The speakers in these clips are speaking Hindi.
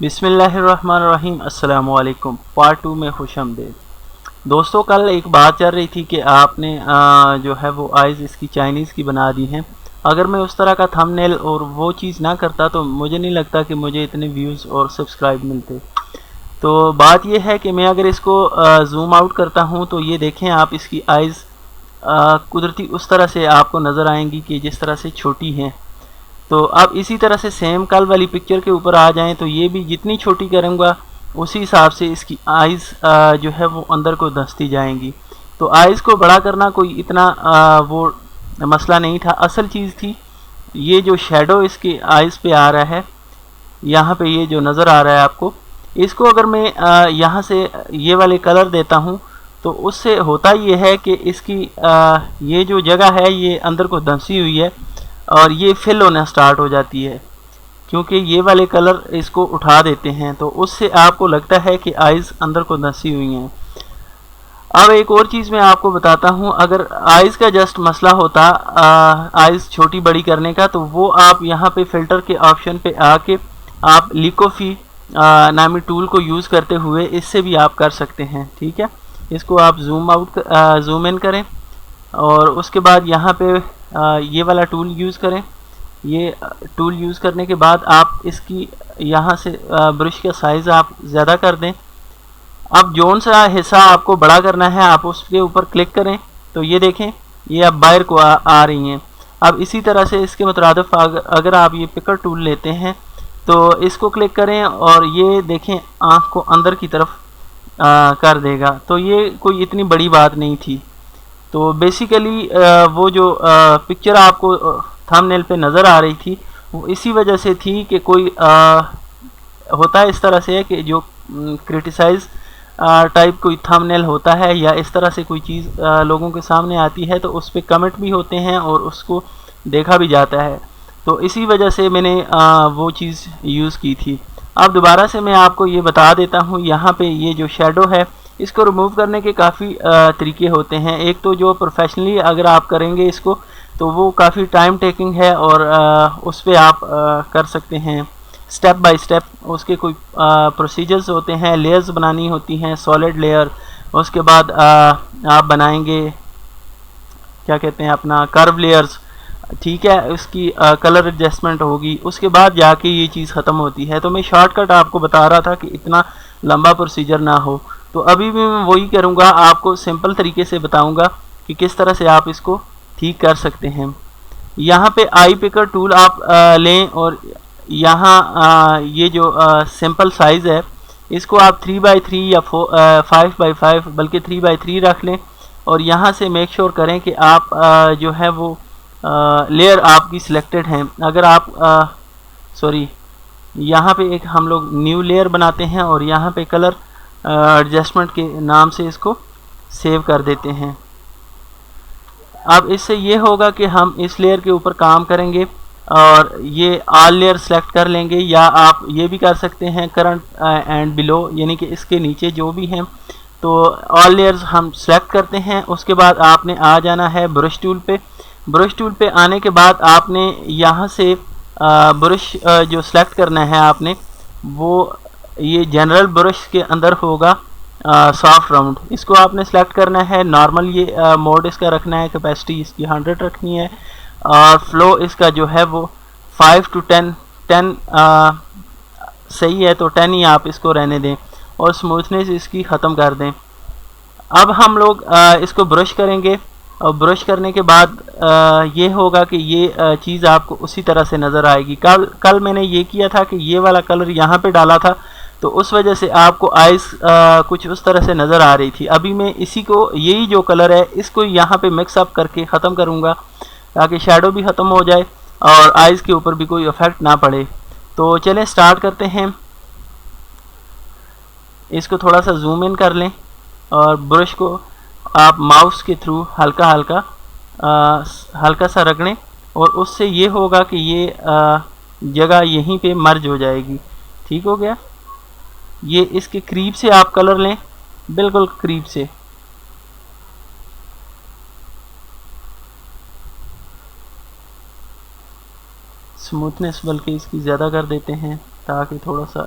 बिस्मिल्लाहिर्रहमानिर्रहीम। अस्सलाम वालेकुम। पार्ट 2 में खुश आमदीद। दोस्तों, कल एक बात चल रही थी कि आपने जो है वो आइज़ इसकी चाइनीज़ की बना दी हैं। अगर मैं उस तरह का थंबनेल और वो चीज़ ना करता तो मुझे नहीं लगता कि मुझे इतने व्यूज़ और सब्सक्राइब मिलते। तो बात यह है कि मैं अगर इसको जूम आउट करता हूँ तो ये देखें आप, इसकी आइज़ कुदरती उस तरह से आपको नज़र आएंगी कि जिस तरह से छोटी हैं। तो अब इसी तरह से सेम कल वाली पिक्चर के ऊपर आ जाएं तो ये भी जितनी छोटी करूँगा उसी हिसाब से इसकी आइज़ जो है वो अंदर को धंसती जाएंगी। तो आइज़ को बड़ा करना कोई इतना वो मसला नहीं था। असल चीज़ थी ये जो शेडो इसकी आइज़ पे आ रहा है, यहाँ पे ये जो नज़र आ रहा है आपको, इसको अगर मैं यहाँ से ये वाले कलर देता हूँ तो उससे होता ये है कि इसकी ये जो जगह है ये अंदर को धंसी हुई है और ये फिल होना स्टार्ट हो जाती है, क्योंकि ये वाले कलर इसको उठा देते हैं। तो उससे आपको लगता है कि आइज़ अंदर को धंसी हुई हैं। अब एक और चीज़ मैं आपको बताता हूँ, अगर आइज़ का जस्ट मसला होता आइज़ छोटी बड़ी करने का, तो वो आप यहाँ पे फ़िल्टर के ऑप्शन पे आके आप लिकोफी नामी टूल को यूज़ करते हुए इससे भी आप कर सकते हैं। ठीक है, इसको आप जूम इन करें और उसके बाद यहाँ पे ये वाला टूल यूज़ करें। ये टूल यूज़ करने के बाद आप इसकी यहाँ से ब्रश का साइज़ आप ज़्यादा कर दें। अब जौन सा हिस्सा आपको बड़ा करना है आप उसके ऊपर क्लिक करें तो ये देखें ये अब बाहर को आ रही हैं। अब इसी तरह से इसके मुतरादिफ अगर आप ये पिकर टूल लेते हैं तो इसको क्लिक करें और ये देखें आँख को अंदर की तरफ कर देगा। तो ये कोई इतनी बड़ी बात नहीं थी। तो बेसिकली वो जो पिक्चर आपको थंबनेल पे नज़र आ रही थी वो इसी वजह से थी कि कोई होता है इस तरह से है कि जो क्रिटिसाइज़ टाइप कोई थंबनेल होता है या इस तरह से कोई चीज़ लोगों के सामने आती है तो उस पर कमेंट भी होते हैं और उसको देखा भी जाता है। तो इसी वजह से मैंने वो चीज़ यूज़ की थी। अब दोबारा से मैं आपको ये बता देता हूँ, यहाँ पे ये जो शेडो है इसको रिमूव करने के काफ़ी तरीके होते हैं। एक तो जो प्रोफेशनली अगर आप करेंगे इसको तो वो काफ़ी टाइम टेकिंग है और उस पर आप कर सकते हैं स्टेप बाय स्टेप। उसके कोई प्रोसीजर्स होते हैं, लेयर्स बनानी होती हैं, सॉलिड लेयर, उसके बाद आप बनाएंगे क्या कहते हैं अपना कर्व लेयर्स। ठीक है, उसकी कलर एडजस्टमेंट होगी, उसके बाद जाके ये चीज़ ख़त्म होती है। तो मैं शॉर्टकट आपको बता रहा था कि इतना लंबा प्रोसीजर ना हो। तो अभी भी मैं वही करूँगा, आपको सिंपल तरीके से बताऊँगा कि किस तरह से आप इसको ठीक कर सकते हैं। यहाँ पे आई पिकर टूल आप लें और यहाँ ये जो सिंपल साइज़ है इसको आप 3x3 या 5x5 बल्कि 3x3 रख लें और यहाँ से मेक श्योर करें कि आप जो है वो लेयर आपकी सिलेक्टेड हैं। अगर आप सॉरी यहाँ पे एक हम लोग न्यू लेयर बनाते हैं और यहाँ पे कलर एडजस्टमेंट के नाम से इसको सेव कर देते हैं। अब इससे ये होगा कि हम इस लेयर के ऊपर काम करेंगे और ये ऑल लेयर सेलेक्ट कर लेंगे, या आप ये भी कर सकते हैं करंट एंड बिलो, यानी कि इसके नीचे जो भी हैं। तो ऑल लेयर्स हम सेलेक्ट करते हैं। उसके बाद आपने आ जाना है ब्रश टूल पे। ब्रश टूल पे आने के बाद आपने यहाँ से ब्रश जो सेलेक्ट करना है आपने वो ये जनरल ब्रश के अंदर होगा सॉफ्ट राउंड, इसको आपने सेलेक्ट करना है। नॉर्मल ये मोड इसका रखना है, कैपेसिटी इसकी 100 रखनी है और फ्लो इसका जो है वो 5 to 10 सही है तो 10 ही आप इसको रहने दें और स्मूथनेस इसकी ख़त्म कर दें। अब हम लोग इसको ब्रश करेंगे और ब्रश करने के बाद ये होगा कि ये चीज़ आपको उसी तरह से नज़र आएगी। कल मैंने ये किया था कि ये वाला कलर यहाँ पे डाला था तो उस वजह से आपको आइज़ कुछ उस तरह से नज़र आ रही थी। अभी मैं इसी को यही जो कलर है इसको यहाँ पे मिक्स अप करके ख़त्म करूँगा ताकि शेडो भी ख़त्म हो जाए और आइज़ के ऊपर भी कोई इफ़ेक्ट ना पड़े। तो चलें स्टार्ट करते हैं। इसको थोड़ा सा जूम इन कर लें और ब्रश को आप माउस के थ्रू हल्का सा रगड़ें और उससे ये होगा कि ये जगह यहीं पे मर्ज हो जाएगी। ठीक हो गया। ये इसके करीब से आप कलर लें, बिल्कुल करीब से। स्मूथनेस बल्कि इसकी ज़्यादा कर देते हैं ताकि थोड़ा सा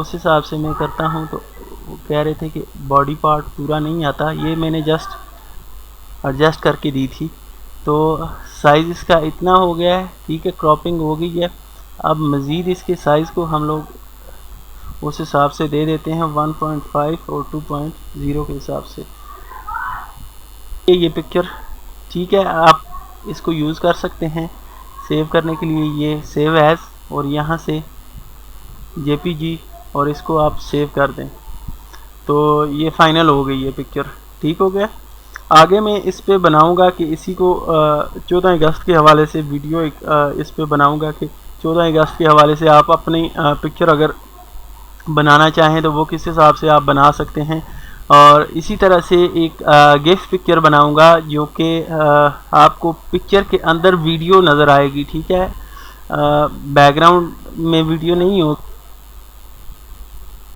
उस हिसाब से मैं करता हूँ। तो वो कह रहे थे कि बॉडी पार्ट पूरा नहीं आता, ये मैंने जस्ट एडजस्ट करके दी थी। तो साइज़ इसका इतना हो गया है, ठीक है, क्रॉपिंग हो गई है। अब मज़ीद इसके साइज़ को हम लोग उस हिसाब से दे देते हैं 1.5 और 2.0 के हिसाब से। ये पिक्चर ठीक है, आप इसको यूज़ कर सकते हैं सेव करने के लिए। ये सेव एज़ और यहाँ से JPG और इसको आप सेव कर दें तो ये फाइनल हो गई है पिक्चर, ठीक हो गया। आगे मैं इस पे बनाऊंगा कि इसी को 14 अगस्त के हवाले से वीडियो इस पे बनाऊंगा कि 14 अगस्त के हवाले से आप अपनी पिक्चर अगर बनाना चाहें तो वो किस हिसाब से आप बना सकते हैं। और इसी तरह से एक गिफ्ट पिक्चर बनाऊंगा जो कि आपको पिक्चर के अंदर वीडियो नज़र आएगी, ठीक है, बैकग्राउंड में वीडियो नहीं हो